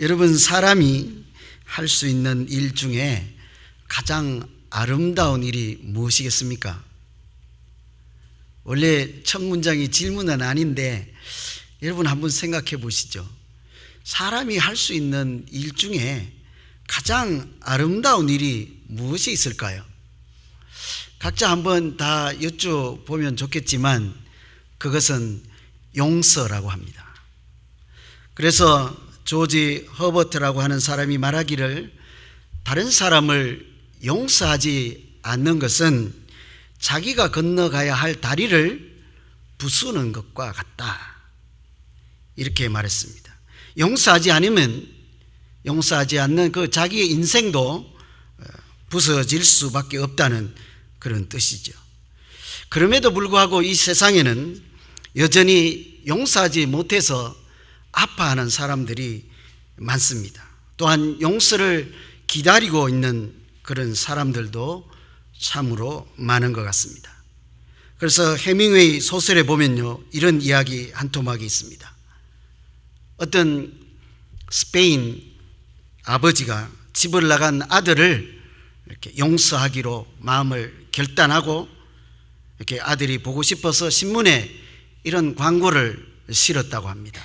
여러분, 사람이 할 수 있는 일 중에 가장 아름다운 일이 무엇이겠습니까? 원래 첫 문장이 질문은 아닌데 여러분 한번 생각해 보시죠. 사람이 할 수 있는 일 중에 가장 아름다운 일이 무엇이 있을까요? 각자 한번 다 여쭤보면 좋겠지만 그것은 용서라고 합니다. 그래서 조지 허버트라고 하는 사람이 말하기를, 다른 사람을 용서하지 않는 것은 자기가 건너가야 할 다리를 부수는 것과 같다, 이렇게 말했습니다. 용서하지 않는 그 자기의 인생도 부서질 수밖에 없다는 그런 뜻이죠. 그럼에도 불구하고 이 세상에는 여전히 용서하지 못해서 아파하는 사람들이 많습니다. 또한 용서를 기다리고 있는 그런 사람들도 참으로 많은 것 같습니다. 그래서 해밍웨이 소설에 보면요, 이런 이야기 한 토막이 있습니다. 어떤 스페인 아버지가 집을 나간 아들을 이렇게 용서하기로 마음을 결단하고, 이렇게 아들이 보고 싶어서 신문에 이런 광고를 실었다고 합니다.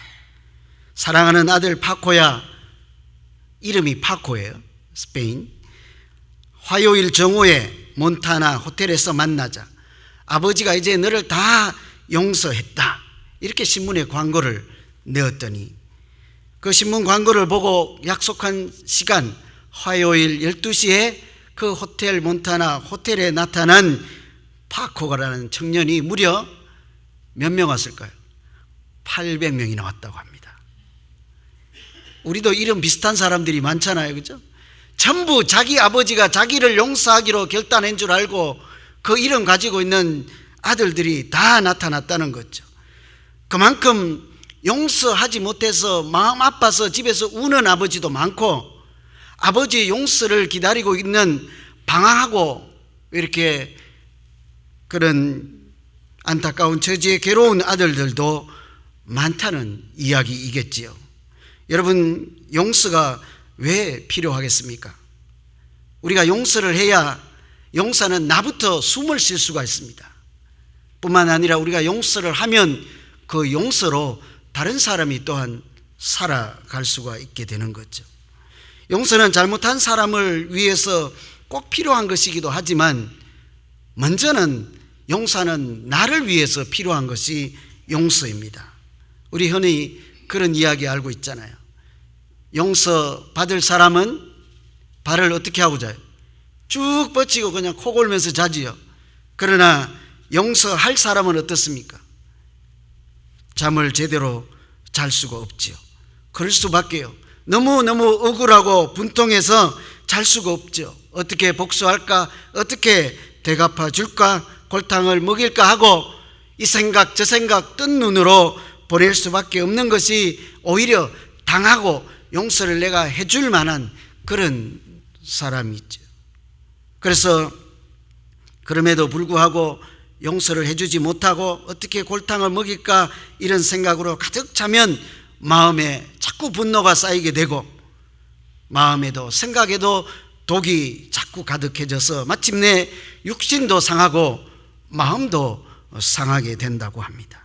사랑하는 아들 파코야, 이름이 파코예요. 스페인. 화요일 정오에 몬타나 호텔에서 만나자. 아버지가 이제 너를 다 용서했다, 이렇게 신문에 광고를 내었더니 그 신문 광고를 보고 약속한 시간 화요일 12시에 그 호텔 몬타나 호텔에 나타난 파코가라는 청년이 무려 몇 명 왔을까요? 800명이 나왔다고 합니다. 우리도 이름 비슷한 사람들이 많잖아요, 그죠? 전부 자기 아버지가 자기를 용서하기로 결단한 줄 알고 그 이름 가지고 있는 아들들이 다 나타났다는 거죠. 그만큼 용서하지 못해서 마음 아파서 집에서 우는 아버지도 많고, 아버지의 용서를 기다리고 있는 방황하고 이렇게 그런 안타까운 처지에 괴로운 아들들도 많다는 이야기이겠지요. 여러분, 용서가 왜 필요하겠습니까? 우리가 용서를 해야 용서는 나부터 숨을 쉴 수가 있습니다. 뿐만 아니라 우리가 용서를 하면 그 용서로 다른 사람이 또한 살아갈 수가 있게 되는 거죠. 용서는 잘못한 사람을 위해서 꼭 필요한 것이기도 하지만, 먼저는 용서는 나를 위해서 필요한 것이 용서입니다. 우리 흔히 그런 이야기 알고 있잖아요. 용서 받을 사람은 발을 어떻게 하고 자요? 쭉 뻗치고 그냥 코 골면서 자지요. 그러나 용서할 사람은 어떻습니까? 잠을 제대로 잘 수가 없지요. 그럴 수밖에요. 너무너무 억울하고 분통해서 잘 수가 없죠. 어떻게 복수할까? 어떻게 대갚아 줄까? 골탕을 먹일까 하고 이 생각 저 생각 뜬 눈으로 보낼 수밖에 없는 것이, 오히려 당하고 용서를 내가 해줄 만한 그런 사람이 있죠. 그래서 그럼에도 불구하고 용서를 해주지 못하고 어떻게 골탕을 먹일까, 이런 생각으로 가득 차면 마음에 자꾸 분노가 쌓이게 되고, 마음에도 생각에도 독이 자꾸 가득해져서 마침내 육신도 상하고 마음도 상하게 된다고 합니다.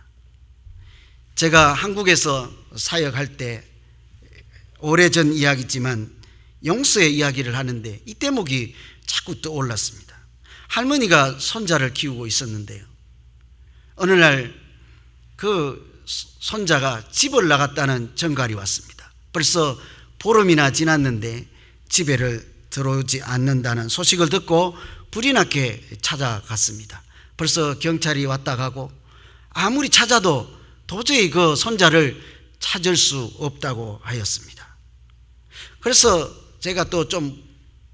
제가 한국에서 사역할 때 오래전 이야기지만 용서의 이야기를 하는데 이 대목이 자꾸 떠올랐습니다. 할머니가 손자를 키우고 있었는데요, 어느 날 그 손자가 집을 나갔다는 전갈이 왔습니다. 벌써 보름이나 지났는데 집에를 들어오지 않는다는 소식을 듣고 불이 나게 찾아갔습니다. 벌써 경찰이 왔다 가고 아무리 찾아도 도저히 그 손자를 찾을 수 없다고 하였습니다. 그래서 제가 또 좀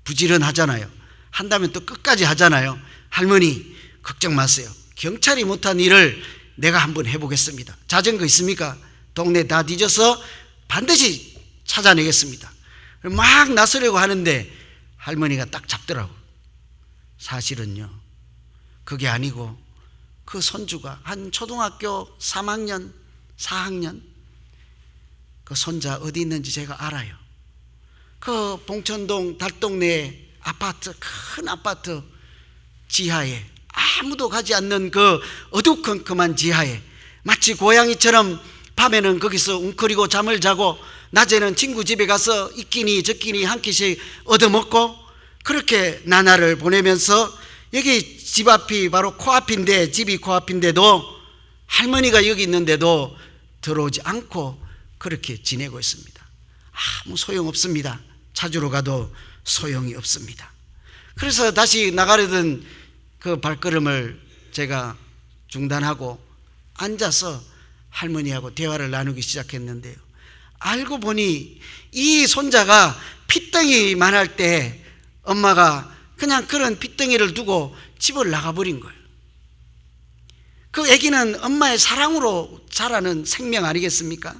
부지런하잖아요. 한다면 또 끝까지 하잖아요. 할머니, 걱정 마세요. 경찰이 못한 일을 내가 한번 해보겠습니다. 자전거 있습니까? 동네 다 뒤져서 반드시 찾아내겠습니다. 막 나서려고 하는데 할머니가 딱 잡더라고. 사실은요, 그게 아니고 그 손주가 한 초등학교 3학년, 4학년, 그 손자 어디 있는지 제가 알아요. 그 봉천동 달동네 아파트, 큰 아파트 지하에, 아무도 가지 않는 그 어두컴컴한 지하에 마치 고양이처럼 밤에는 거기서 웅크리고 잠을 자고 낮에는 친구 집에 가서 이끼니 저끼니 한 끼씩 얻어먹고 그렇게 나날을 보내면서 여기 집 앞이 바로 코앞인데, 집이 코앞인데도 할머니가 여기 있는데도 들어오지 않고 그렇게 지내고 있습니다. 아무 소용없습니다. 찾으러 가도 소용이 없습니다. 그래서 다시 나가려던 그 발걸음을 제가 중단하고 앉아서 할머니하고 대화를 나누기 시작했는데요, 알고 보니 이 손자가 핏덩이만 할 때 엄마가 그냥 그런 핏덩이를 두고 집을 나가버린 거예요. 그 아기는 엄마의 사랑으로 자라는 생명 아니겠습니까?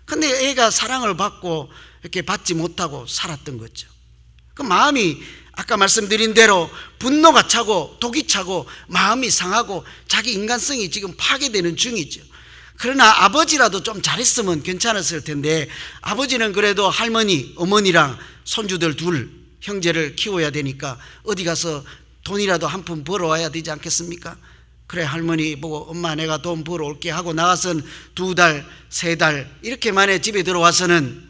근데 애가 사랑을 받고 이렇게 받지 못하고 살았던 거죠. 그 마음이 아까 말씀드린 대로 분노가 차고 독이 차고 마음이 상하고 자기 인간성이 지금 파괴되는 중이죠. 그러나 아버지라도 좀 잘했으면 괜찮았을 텐데, 아버지는 그래도 할머니, 어머니랑 손주들 둘, 형제를 키워야 되니까 어디 가서 돈이라도 한 푼 벌어와야 되지 않겠습니까? 그래, 할머니 보고 엄마 내가 돈 벌어올게 하고 나가선 2달, 3달 이렇게 만에 집에 들어와서는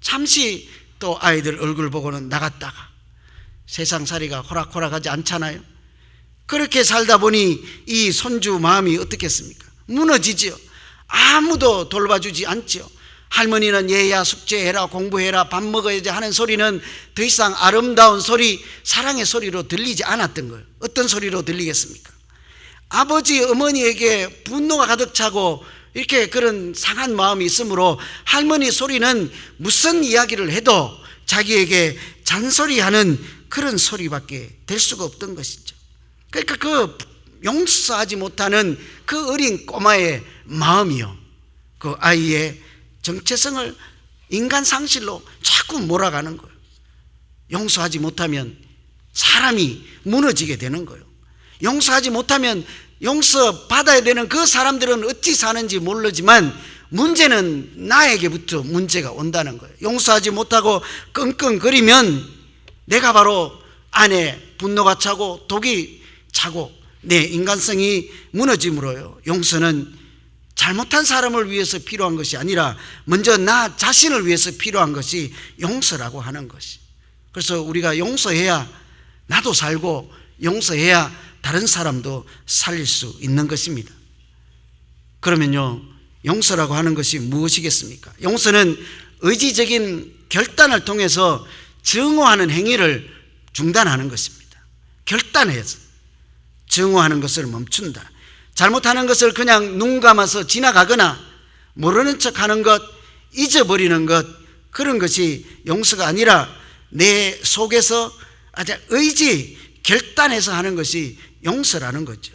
잠시 또 아이들 얼굴 보고는 나갔다가 세상살이가 호락호락하지 않잖아요. 그렇게 살다 보니 이 손주 마음이 어떻겠습니까? 무너지죠. 아무도 돌봐주지 않죠. 할머니는 얘야 숙제해라, 공부해라, 밥 먹어야지 하는 소리는 더 이상 아름다운 소리, 사랑의 소리로 들리지 않았던 거예요. 어떤 소리로 들리겠습니까? 아버지, 어머니에게 분노가 가득 차고 이렇게 그런 상한 마음이 있으므로 할머니 소리는 무슨 이야기를 해도 자기에게 잔소리하는 그런 소리밖에 될 수가 없던 것이죠. 그러니까 그 용서하지 못하는 그 어린 꼬마의 마음이요, 그 아이의 정체성을 인간 상실로 자꾸 몰아가는 거예요. 용서하지 못하면 사람이 무너지게 되는 거예요. 용서하지 못하면 용서받아야 되는 그 사람들은 어찌 사는지 모르지만 문제는 나에게부터 문제가 온다는 거예요. 용서하지 못하고 끙끙거리면 내가 바로 안에 분노가 차고 독이 차고 내 인간성이 무너짐으로요, 용서는 잘못한 사람을 위해서 필요한 것이 아니라 먼저 나 자신을 위해서 필요한 것이 용서라고 하는 것이. 그래서 우리가 용서해야 나도 살고 용서해야 다른 사람도 살릴 수 있는 것입니다. 그러면요, 용서라고 하는 것이 무엇이겠습니까? 용서는 의지적인 결단을 통해서 증오하는 행위를 중단하는 것입니다. 결단해서 증오하는 것을 멈춘다. 잘못하는 것을 그냥 눈 감아서 지나가거나 모르는 척하는 것, 잊어버리는 것, 그런 것이 용서가 아니라 내 속에서 아주 의지, 결단해서 하는 것이 용서라는 거죠.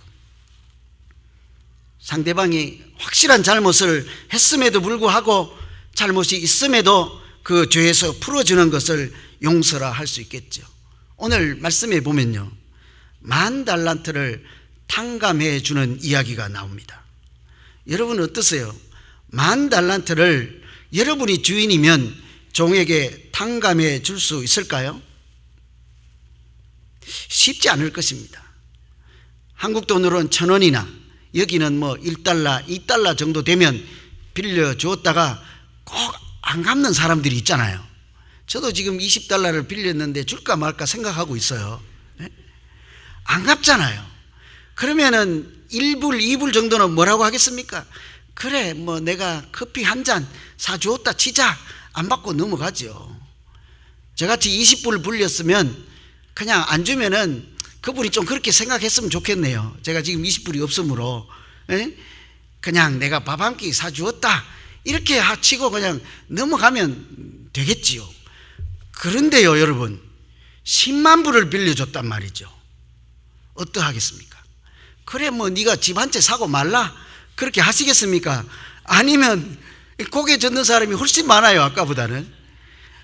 상대방이 확실한 잘못을 했음에도 불구하고 잘못이 있음에도 그 죄에서 풀어주는 것을 용서라 할 수 있겠죠. 오늘 말씀에 보면요, 10,000달란트를 탕감해 주는 이야기가 나옵니다. 여러분 어떠세요? 10,000달란트를 여러분이 주인이면 종에게 탕감해 줄 수 있을까요? 쉽지 않을 것입니다. 한국 돈으로는 1,000원이나, 여기는 뭐 1달러, 2달러 정도 되면 빌려주었다가 꼭 안 갚는 사람들이 있잖아요. 저도 지금 20달러를 빌렸는데 줄까 말까 생각하고 있어요. 안 갚잖아요. 그러면은 1불, 2불 정도는 뭐라고 하겠습니까? 그래, 뭐 내가 커피 한 잔 사주었다 치자, 안 받고 넘어가죠. 저같이 20불 불렸으면 그냥 안 주면은 그분이 좀 그렇게 생각했으면 좋겠네요. 제가 지금 20불이 없으므로 그냥 내가 밥 한 끼 사주었다 이렇게 하치고 그냥 넘어가면 되겠지요. 그런데요, 여러분, 10만 불을 빌려줬단 말이죠. 어떠하겠습니까? 그래, 뭐 네가 집 한 채 사고 말라 그렇게 하시겠습니까? 아니면 고개 젓는 사람이 훨씬 많아요, 아까보다는.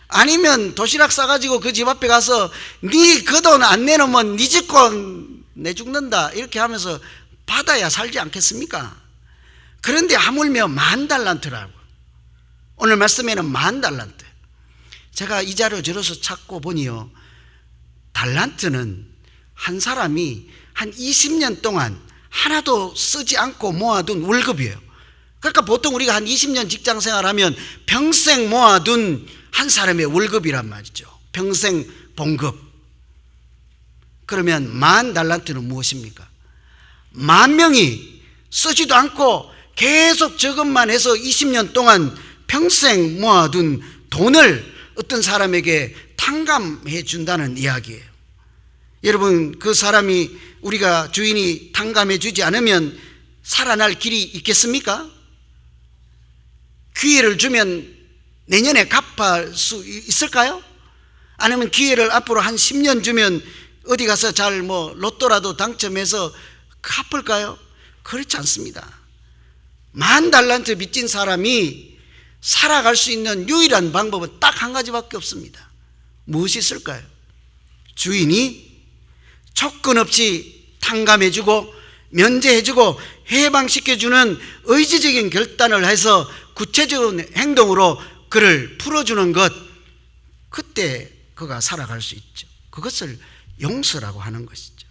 아니면 도시락 싸가지고 그 집 앞에 가서 네 그 돈 안 내놓으면 네 집권 내 죽는다 이렇게 하면서 받아야 살지 않겠습니까? 그런데 하물며 10,000달란트라고. 오늘 말씀에는 10,000달란트. 제가 이 자료 저로서 찾고 보니요, 달란트는 한 사람이 한 20년 동안 하나도 쓰지 않고 모아둔 월급이에요. 그러니까 보통 우리가 한 20년 직장 생활하면 평생 모아둔 한 사람의 월급이란 말이죠. 평생 봉급. 그러면 10,000달란트는 무엇입니까? 10,000명이 쓰지도 않고 계속 저것만 해서 20년 동안 평생 모아둔 돈을 어떤 사람에게 탕감해 준다는 이야기예요. 여러분, 그 사람이, 우리가 주인이 탕감해 주지 않으면 살아날 길이 있겠습니까? 기회를 주면 내년에 갚을 수 있을까요? 아니면 기회를 앞으로 한 10년 주면 어디 가서 잘 로또라도 당첨해서 갚을까요? 그렇지 않습니다. 10,000달란트 빚진 사람이 살아갈 수 있는 유일한 방법은 딱 한 가지밖에 없습니다. 무엇이 있을까요? 주인이 조건 없이 탕감해주고 면제해주고 해방시켜주는 의지적인 결단을 해서 구체적인 행동으로 그를 풀어주는 것, 그때 그가 살아갈 수 있죠. 그것을 용서라고 하는 것이죠.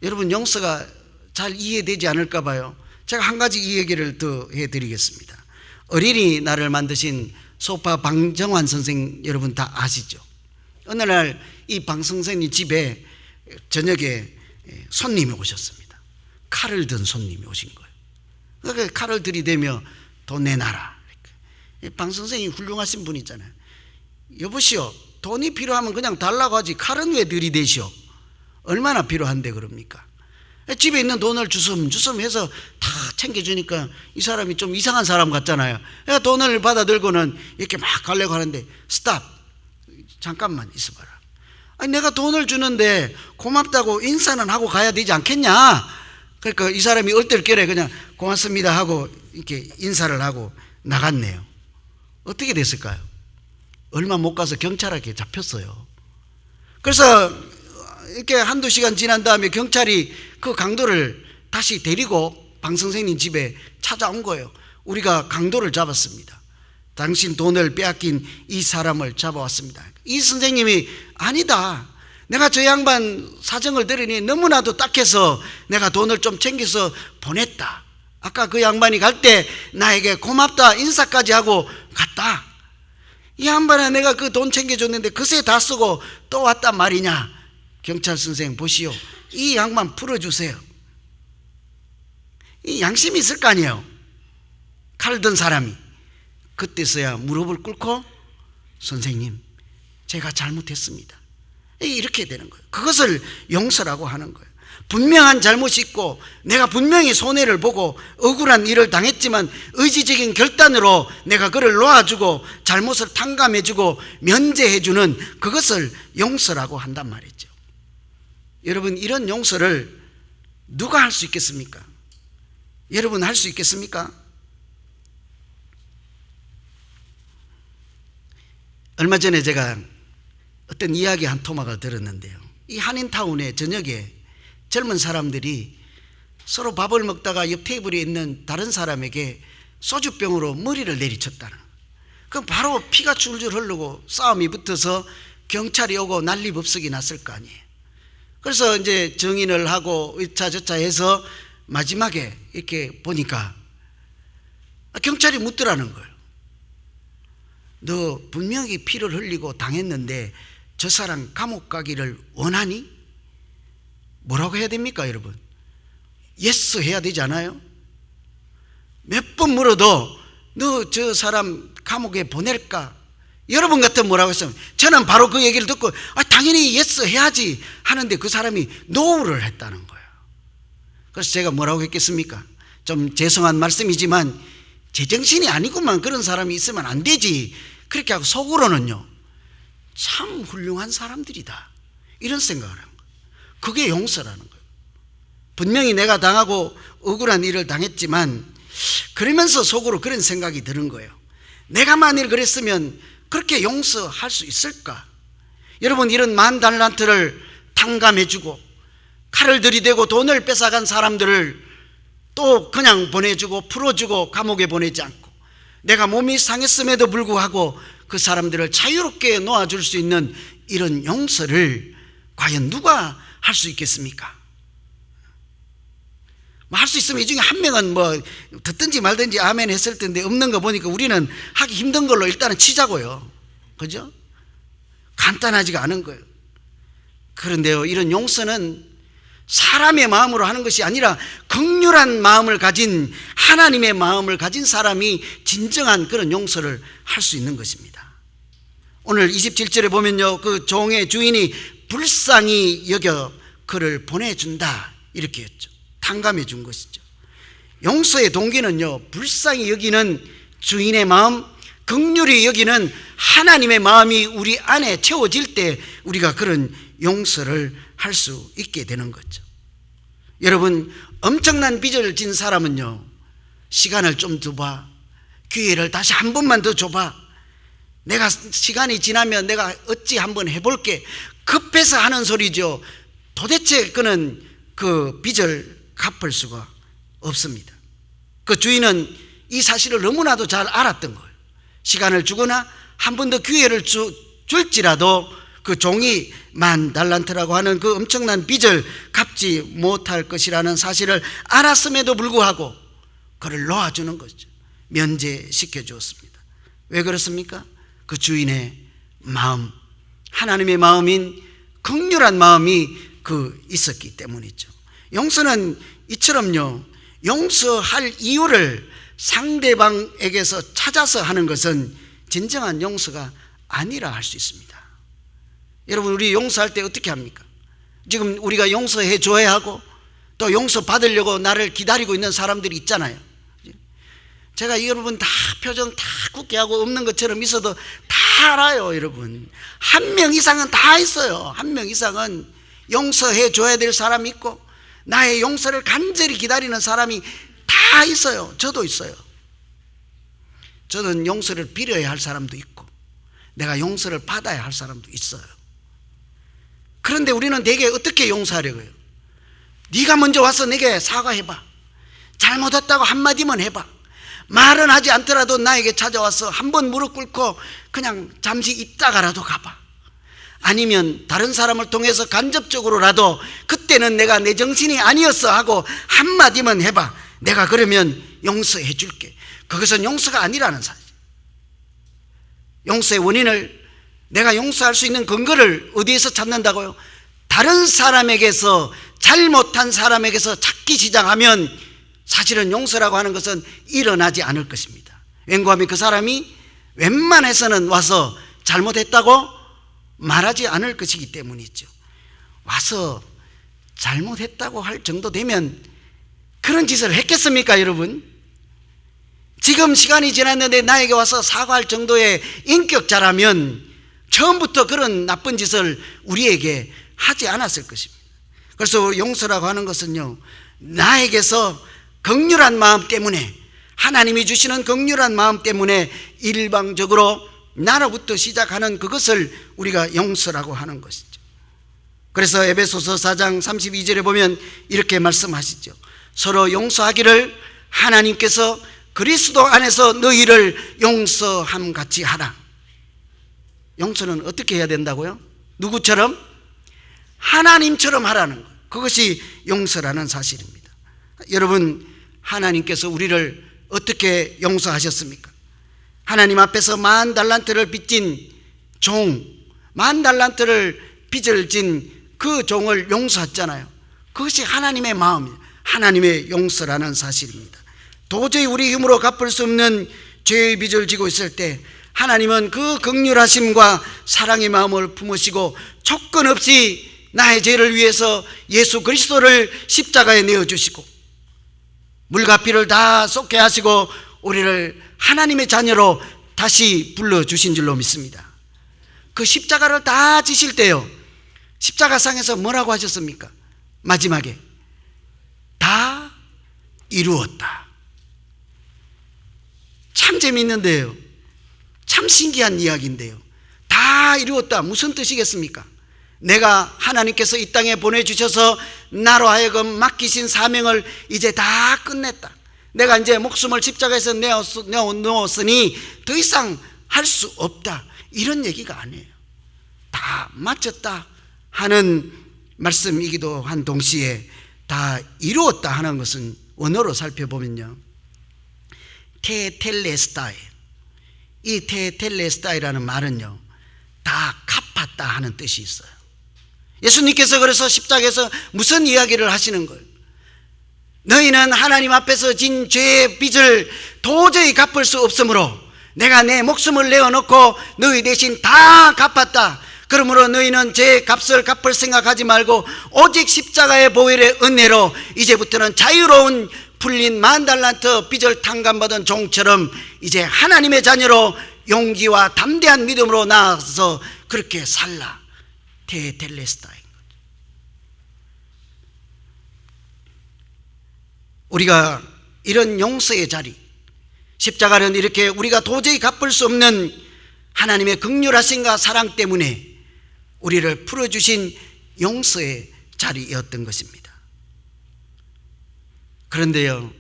여러분, 용서가 잘 이해되지 않을까 봐요. 제가 한 가지 이 얘기를 더 해드리겠습니다. 어린이날을 만드신 소파 방정환 선생 여러분 다 아시죠? 어느 날 이 방 선생님 집에 저녁에 손님이 오셨습니다. 칼을 든 손님이 오신 거예요. 그러니까 칼을 들이대며 돈 내놔라. 방 선생님이 훌륭하신 분이잖아요. 여보시오, 돈이 필요하면 그냥 달라고 하지 칼은 왜 들이대시오? 얼마나 필요한데 그럽니까? 집에 있는 돈을 주섬주섬 해서 다 챙겨주니까 이 사람이 좀 이상한 사람 같잖아요. 돈을 받아 들고는 이렇게 막 가려고 하는데, 스탑, 잠깐만 있어봐라. 아니, 내가 돈을 주는데 고맙다고 인사는 하고 가야 되지 않겠냐? 그러니까 이 사람이 얼떨결에 그냥 고맙습니다 하고 이렇게 인사를 하고 나갔네요. 어떻게 됐을까요? 얼마 못 가서 경찰에게 잡혔어요. 그래서 이렇게 한두 시간 지난 다음에 경찰이 그 강도를 다시 데리고 방 선생님 집에 찾아온 거예요. 우리가 강도를 잡았습니다. 당신 돈을 빼앗긴 이 사람을 잡아왔습니다. 이 선생님이, 아니다, 내가 저 양반 사정을 들으니 너무나도 딱해서 내가 돈을 좀 챙겨서 보냈다. 아까 그 양반이 갈 때 나에게 고맙다 인사까지 하고 갔다. 이 양반아, 내가 그 돈 챙겨줬는데 그새 다 쓰고 또 왔단 말이냐? 경찰 선생 보시오, 이 양반 풀어주세요. 이 양심이 있을 거 아니에요. 칼 든 사람이. 그때서야 무릎을 꿇고, 선생님, 제가 잘못했습니다, 이렇게 되는 거예요. 그것을 용서라고 하는 거예요. 분명한 잘못이 있고 내가 분명히 손해를 보고 억울한 일을 당했지만 의지적인 결단으로 내가 그를 놓아주고 잘못을 탕감해주고 면제해주는 그것을 용서라고 한단 말이죠. 여러분, 이런 용서를 누가 할 수 있겠습니까? 여러분 할 수 있겠습니까? 얼마 전에 제가 어떤 이야기 한 토막을 들었는데요, 이 한인타운에 저녁에 젊은 사람들이 서로 밥을 먹다가 옆 테이블에 있는 다른 사람에게 소주병으로 머리를 내리쳤다는, 그럼 바로 피가 줄줄 흐르고 싸움이 붙어서 경찰이 오고 난리법석이 났을 거 아니에요. 그래서 이제 정인을 하고 이차저차 해서 마지막에 이렇게 보니까 경찰이 묻더라는 거예요. 너 분명히 피를 흘리고 당했는데 저 사람 감옥 가기를 원하니? 뭐라고 해야 됩니까, 여러분? 예스 해야 되지 않아요? 몇 번 물어도 너 저 사람 감옥에 보낼까? 여러분 같으면 뭐라고 했으면 저는 바로 그 얘기를 듣고 당연히 예스 해야지 하는데 그 사람이 노를 했다는 거예요. 그래서 제가 뭐라고 했겠습니까? 좀 죄송한 말씀이지만 제정신이 아니구만, 그런 사람이 있으면 안 되지, 그렇게 하고 속으로는요, 참 훌륭한 사람들이다, 이런 생각을 한 거예요. 그게 용서라는 거예요. 분명히 내가 당하고 억울한 일을 당했지만 그러면서 속으로 그런 생각이 드는 거예요. 내가 만일 그랬으면 그렇게 용서할 수 있을까? 여러분, 이런 10,000달란트를 탕감해주고 칼을 들이대고 돈을 뺏어간 사람들을 또 그냥 보내주고 풀어주고 감옥에 보내지 않고 내가 몸이 상했음에도 불구하고 그 사람들을 자유롭게 놓아줄 수 있는 이런 용서를 과연 누가 할 수 있겠습니까? 할 수 있으면 이 중에 한 명은 듣든지 말든지 아멘 했을 텐데, 없는 거 보니까 우리는 하기 힘든 걸로 일단은 치자고요. 그죠? 간단하지가 않은 거예요. 그런데요, 이런 용서는 사람의 마음으로 하는 것이 아니라 긍휼한 마음을 가진, 하나님의 마음을 가진 사람이 진정한 그런 용서를 할 수 있는 것입니다. 오늘 27절에 보면요, 그 종의 주인이 불쌍히 여겨 그를 보내준다 이렇게 했죠. 탕감해 준 것이죠. 용서의 동기는요, 불쌍히 여기는 주인의 마음, 긍휼히 여기는 하나님의 마음이 우리 안에 채워질 때 우리가 그런 용서를 할 수 있게 되는 거죠. 여러분, 엄청난 빚을 진 사람은요, 시간을 좀 줘봐, 기회를 다시 한 번만 더 줘봐, 내가 시간이 지나면 내가 어찌 한번 해볼게, 급해서 하는 소리죠. 도대체 그는 그 빚을 갚을 수가 없습니다. 그 주인은 이 사실을 너무나도 잘 알았던 거예요. 시간을 주거나 한 번 더 기회를 줄지라도 그 종이 10,000달란트라고 하는 그 엄청난 빚을 갚지 못할 것이라는 사실을 알았음에도 불구하고 그를 놓아주는 거죠. 면제시켜 주었습니다. 왜 그렇습니까? 그 주인의 마음, 하나님의 마음인 긍휼한 마음이 있었기 때문이죠. 용서는 이처럼요, 용서할 이유를 상대방에게서 찾아서 하는 것은 진정한 용서가 아니라 할 수 있습니다. 여러분, 우리 용서할 때 어떻게 합니까? 지금 우리가 용서해 줘야 하고 또 용서 받으려고 나를 기다리고 있는 사람들이 있잖아요. 제가 여러분 다 표정 다 굳게 하고 없는 것처럼 있어도 다 알아요. 여러분, 한 명 이상은 다 있어요. 한 명 이상은 용서해 줘야 될 사람이 있고 나의 용서를 간절히 기다리는 사람이 다 있어요. 저도 있어요. 저는 용서를 빌어야 할 사람도 있고 내가 용서를 받아야 할 사람도 있어요. 그런데 우리는 내게 어떻게 용서하려고요? 네가 먼저 와서 내게 사과해봐, 잘못했다고 한마디만 해봐, 말은 하지 않더라도 나에게 찾아와서 한번 무릎 꿇고 그냥 잠시 있다가라도 가봐, 아니면 다른 사람을 통해서 간접적으로라도 그때는 내가 내 정신이 아니었어 하고 한마디만 해봐, 내가 그러면 용서해 줄게. 그것은 용서가 아니라는 사실. 용서의 원인을, 내가 용서할 수 있는 근거를 어디에서 찾는다고요? 다른 사람에게서, 잘못한 사람에게서 찾기 시작하면 사실은 용서라고 하는 것은 일어나지 않을 것입니다. 왠고하면 그 사람이 웬만해서는 와서 잘못했다고 말하지 않을 것이기 때문이죠. 와서 잘못했다고 할 정도 되면 그런 짓을 했겠습니까, 여러분? 지금 시간이 지났는데 나에게 와서 사과할 정도의 인격자라면 처음부터 그런 나쁜 짓을 우리에게 하지 않았을 것입니다. 그래서 용서라고 하는 것은요, 나에게서 긍휼한 마음 때문에, 하나님이 주시는 긍휼한 마음 때문에 일방적으로 나로부터 시작하는 그것을 우리가 용서라고 하는 것이죠. 그래서 에베소서 4장 32절에 보면 이렇게 말씀하시죠. 서로 용서하기를 하나님께서 그리스도 안에서 너희를 용서함 같이 하라. 용서는 어떻게 해야 된다고요? 누구처럼? 하나님처럼 하라는 것. 그것이 용서라는 사실입니다. 여러분, 하나님께서 우리를 어떻게 용서하셨습니까? 하나님 앞에서 10,000달란트를 빚진 종, 10,000달란트를 빚을 진 그 종을 용서했잖아요. 그것이 하나님의 마음이에요. 하나님의 용서라는 사실입니다. 도저히 우리 힘으로 갚을 수 없는 죄의 빚을 지고 있을 때 하나님은 그 긍휼하심과 사랑의 마음을 품으시고 조건 없이 나의 죄를 위해서 예수 그리스도를 십자가에 내어주시고 물과 피를 다 쏟게 하시고 우리를 하나님의 자녀로 다시 불러주신 줄로 믿습니다. 그 십자가를 다 지실 때요, 십자가상에서 뭐라고 하셨습니까? 마지막에 다 이루었다. 참 재미있는데요, 참 신기한 이야기인데요, 다 이루었다 무슨 뜻이겠습니까? 내가 하나님께서 이 땅에 보내주셔서 나로 하여금 맡기신 사명을 이제 다 끝냈다. 내가 이제 목숨을 십자가에서 내어놓았으니 더 이상 할 수 없다, 이런 얘기가 아니에요. 다 마쳤다 하는 말씀이기도 한 동시에 다 이루었다 하는 것은 원어로 살펴보면요, 테텔레스타이, 이 테텔레스타이라는 말은요, 다 갚았다 하는 뜻이 있어요. 예수님께서 그래서 십자가에서 무슨 이야기를 하시는 거예요? 너희는 하나님 앞에서 진 죄의 빚을 도저히 갚을 수 없으므로 내가 내 목숨을 내어놓고 너희 대신 다 갚았다. 그러므로 너희는 제 값을 갚을 생각하지 말고 오직 십자가의 보혈의 은혜로 이제부터는 자유로운 풀린 10,000달란트 빚을 탕감받은 종처럼 이제 하나님의 자녀로 용기와 담대한 믿음으로 나아가서 그렇게 살라. 테텔레스타인 거죠. 우리가 이런 용서의 자리, 십자가는 이렇게 우리가 도저히 갚을 수 없는 하나님의 긍휼하심과 사랑 때문에 우리를 풀어주신 용서의 자리였던 것입니다. 그런데요,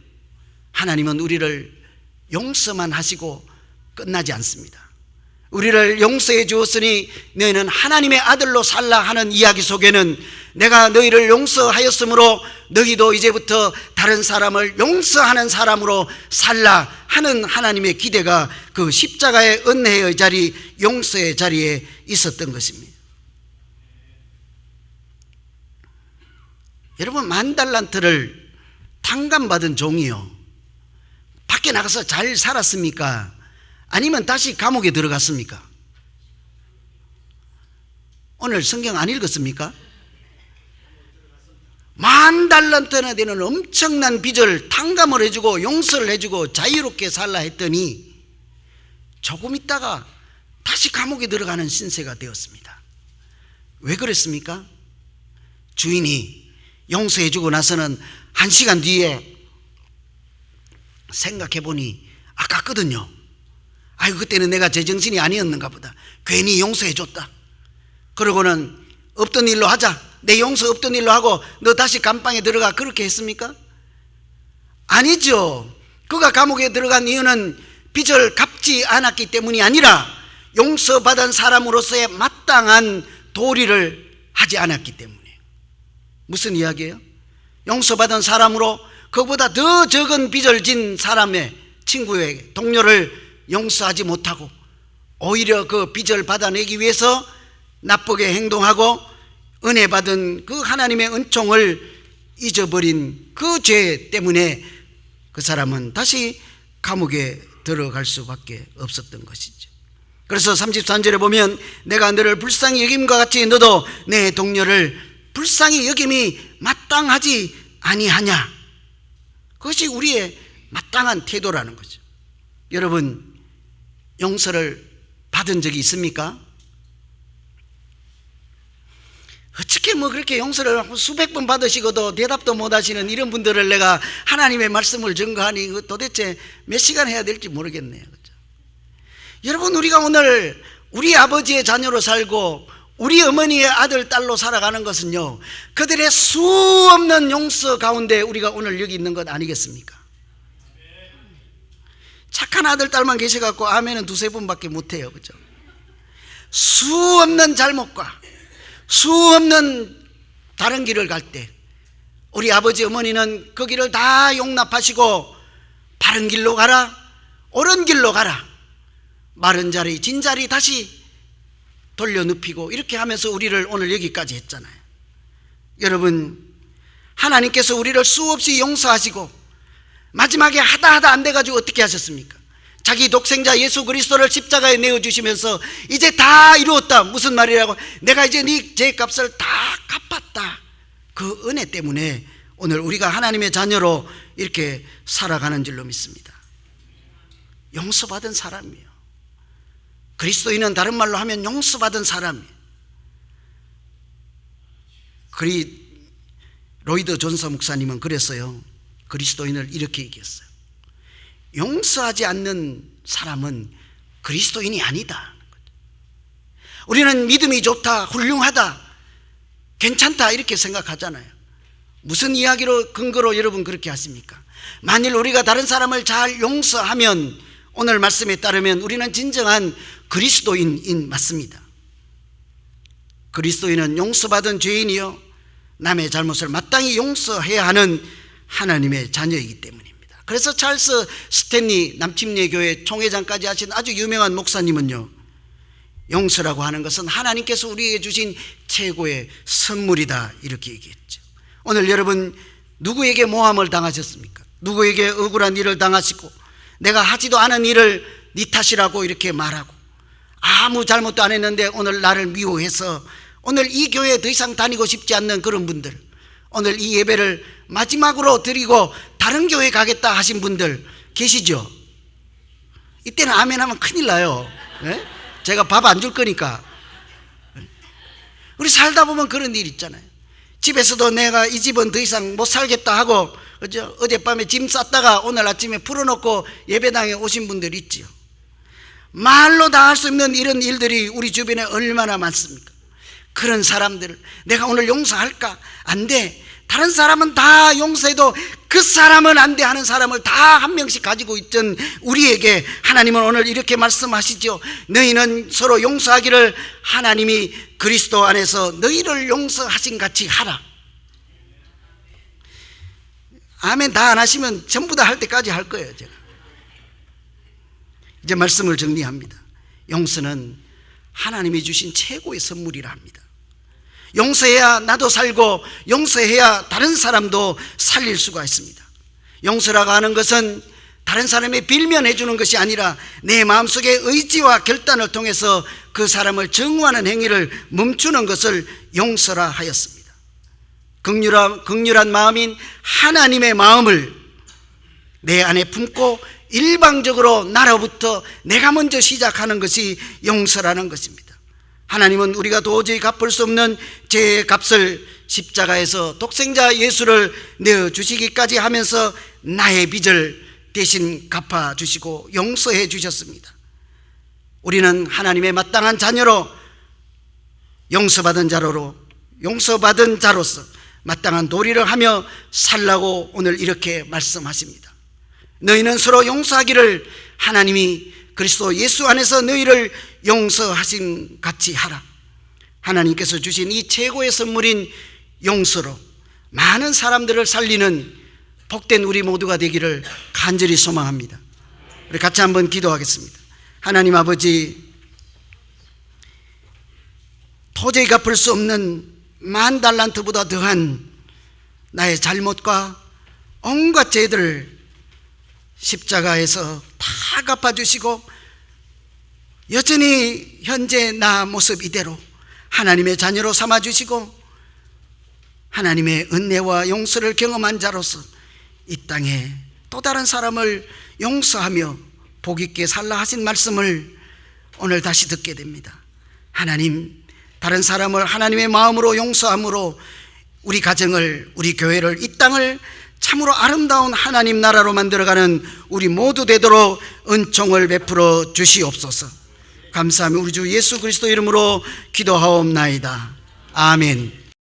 하나님은 우리를 용서만 하시고 끝나지 않습니다. 우리를 용서해 주었으니 너희는 하나님의 아들로 살라 하는 이야기 속에는 내가 너희를 용서하였으므로 너희도 이제부터 다른 사람을 용서하는 사람으로 살라 하는 하나님의 기대가 그 십자가의 은혜의 자리, 용서의 자리에 있었던 것입니다. 여러분, 10,000달란트를 탕감받은 종이요, 밖에 나가서 잘 살았습니까? 아니면 다시 감옥에 들어갔습니까? 오늘 성경 안 읽었습니까? 10,000달란트나 되는 엄청난 빚을 탕감을 해주고 용서를 해주고 자유롭게 살라 했더니 조금 있다가 다시 감옥에 들어가는 신세가 되었습니다. 왜 그랬습니까? 주인이 용서해주고 나서는 1시간 뒤에 생각해보니 아깝거든요. 아이고, 그때는 내가 제정신이 아니었는가 보다. 괜히 용서해줬다. 그러고는 없던 일로 하자, 내 용서 없던 일로 하고 너 다시 감방에 들어가, 그렇게 했습니까? 아니죠. 그가 감옥에 들어간 이유는 빚을 갚지 않았기 때문이 아니라 용서받은 사람으로서의 마땅한 도리를 하지 않았기 때문에. 무슨 이야기예요? 용서받은 사람으로 그보다 더 적은 빚을 진 사람의 친구의 동료를 용서하지 못하고 오히려 그 빚을 받아내기 위해서 나쁘게 행동하고 은혜 받은 그 하나님의 은총을 잊어버린 그 죄 때문에 그 사람은 다시 감옥에 들어갈 수밖에 없었던 것이죠. 그래서 33절에 보면 내가 너를 불쌍히 여김과 같이 너도 내 동료를 불쌍히 여김이 마땅하지 아니하냐. 그것이 우리의 마땅한 태도라는 거죠. 여러분, 용서를 받은 적이 있습니까? 어떻게 그렇게 용서를 수백 번 받으시고도 대답도 못 하시는 이런 분들을 내가 하나님의 말씀을 증거하니 도대체 몇 시간 해야 될지 모르겠네요. 그렇죠? 여러분, 우리가 오늘 우리 아버지의 자녀로 살고 우리 어머니의 아들, 딸로 살아가는 것은요, 그들의 수없는 용서 가운데 우리가 오늘 여기 있는 것 아니겠습니까? 착한 아들, 딸만 계셔갖고 아멘은 2-3번밖에 못해요. 그죠? 수없는 잘못과 수없는 다른 길을 갈 때 우리 아버지, 어머니는 그 길을 다 용납하시고 바른 길로 가라, 옳은 길로 가라, 마른 자리, 진 자리 다시 돌려눕히고 이렇게 하면서 우리를 오늘 여기까지 했잖아요. 여러분, 하나님께서 우리를 수없이 용서하시고 마지막에 하다 안 돼가지고 어떻게 하셨습니까? 자기 독생자 예수 그리스도를 십자가에 내어주시면서 이제 다 이루었다. 무슨 말이라고? 내가 이제 네 죄값을 다 갚았다. 그 은혜 때문에 오늘 우리가 하나님의 자녀로 이렇게 살아가는 줄로 믿습니다. 용서받은 사람이에요. 그리스도인은 다른 말로 하면 용서받은 사람이에요. 로이드 존서 목사님은 그랬어요. 그리스도인을 이렇게 얘기했어요. 용서하지 않는 사람은 그리스도인이 아니다. 우리는 믿음이 좋다, 훌륭하다, 괜찮다 이렇게 생각하잖아요. 무슨 이야기로 근거로 여러분 그렇게 하십니까? 만일 우리가 다른 사람을 잘 용서하면, 오늘 말씀에 따르면 우리는 진정한 그리스도인인 맞습니다. 그리스도인은 용서받은 죄인이요 남의 잘못을 마땅히 용서해야 하는 하나님의 자녀이기 때문입니다. 그래서 찰스 스탠리 남침례 교회 총회장까지 하신 아주 유명한 목사님은요, 용서라고 하는 것은 하나님께서 우리에게 주신 최고의 선물이다 이렇게 얘기했죠. 오늘 여러분 누구에게 모함을 당하셨습니까? 누구에게 억울한 일을 당하시고 내가 하지도 않은 일을 네 탓이라고 이렇게 말하고 아무 잘못도 안 했는데 오늘 나를 미워해서 오늘 이 교회에 더 이상 다니고 싶지 않는 그런 분들, 오늘 이 예배를 마지막으로 드리고 다른 교회 가겠다 하신 분들 계시죠? 이때는 아멘 하면 큰일 나요. 네? 제가 밥 안 줄 거니까. 우리 살다 보면 그런 일 있잖아요. 집에서도 내가 이 집은 더 이상 못 살겠다 하고 어젯밤에 짐 쌌다가 오늘 아침에 풀어놓고 예배당에 오신 분들 있지요. 말로 다 할 수 없는 이런 일들이 우리 주변에 얼마나 많습니까? 그런 사람들을 내가 오늘 용서할까? 안 돼. 다른 사람은 다 용서해도 그 사람은 안 돼 하는 사람을 다 한 명씩 가지고 있던 우리에게 하나님은 오늘 이렇게 말씀하시죠. 너희는 서로 용서하기를 하나님이 그리스도 안에서 너희를 용서하신 같이 하라. 아멘 다 안 하시면 전부 다 할 때까지 할 거예요. 제가 이제 말씀을 정리합니다. 용서는 하나님이 주신 최고의 선물이라 합니다. 용서해야 나도 살고 용서해야 다른 사람도 살릴 수가 있습니다. 용서라고 하는 것은 다른 사람의 빌면해 주는 것이 아니라 내 마음속의 의지와 결단을 통해서 그 사람을 증오하는 행위를 멈추는 것을 용서라 하였습니다. 긍휼한 마음인 하나님의 마음을 내 안에 품고 일방적으로 나로부터 내가 먼저 시작하는 것이 용서라는 것입니다. 하나님은 우리가 도저히 갚을 수 없는 죄의 값을 십자가에서 독생자 예수를 내어주시기까지 하면서 나의 빚을 대신 갚아주시고 용서해 주셨습니다. 우리는 하나님의 마땅한 자녀로 용서받은 자로서 마땅한 도리를 하며 살라고 오늘 이렇게 말씀하십니다. 너희는 서로 용서하기를 하나님이 그리스도 예수 안에서 너희를 용서하신 같이 하라. 하나님께서 주신 이 최고의 선물인 용서로 많은 사람들을 살리는 복된 우리 모두가 되기를 간절히 소망합니다. 우리 같이 한번 기도하겠습니다. 하나님 아버지, 도저히 갚을 수 없는 10,000달란트보다 더한 나의 잘못과 온갖 죄들을 십자가에서 다 갚아주시고 여전히 현재 나 모습 이대로 하나님의 자녀로 삼아주시고 하나님의 은혜와 용서를 경험한 자로서 이 땅에 또 다른 사람을 용서하며 복 있게 살라 하신 말씀을 오늘 다시 듣게 됩니다. 하나님, 다른 사람을 하나님의 마음으로 용서함으로 우리 가정을, 우리 교회를, 이 땅을 참으로 아름다운 하나님 나라로 만들어가는 우리 모두 되도록 은총을 베풀어 주시옵소서. 감사하며 우리 주 예수 그리스도 이름으로 기도하옵나이다. 아멘.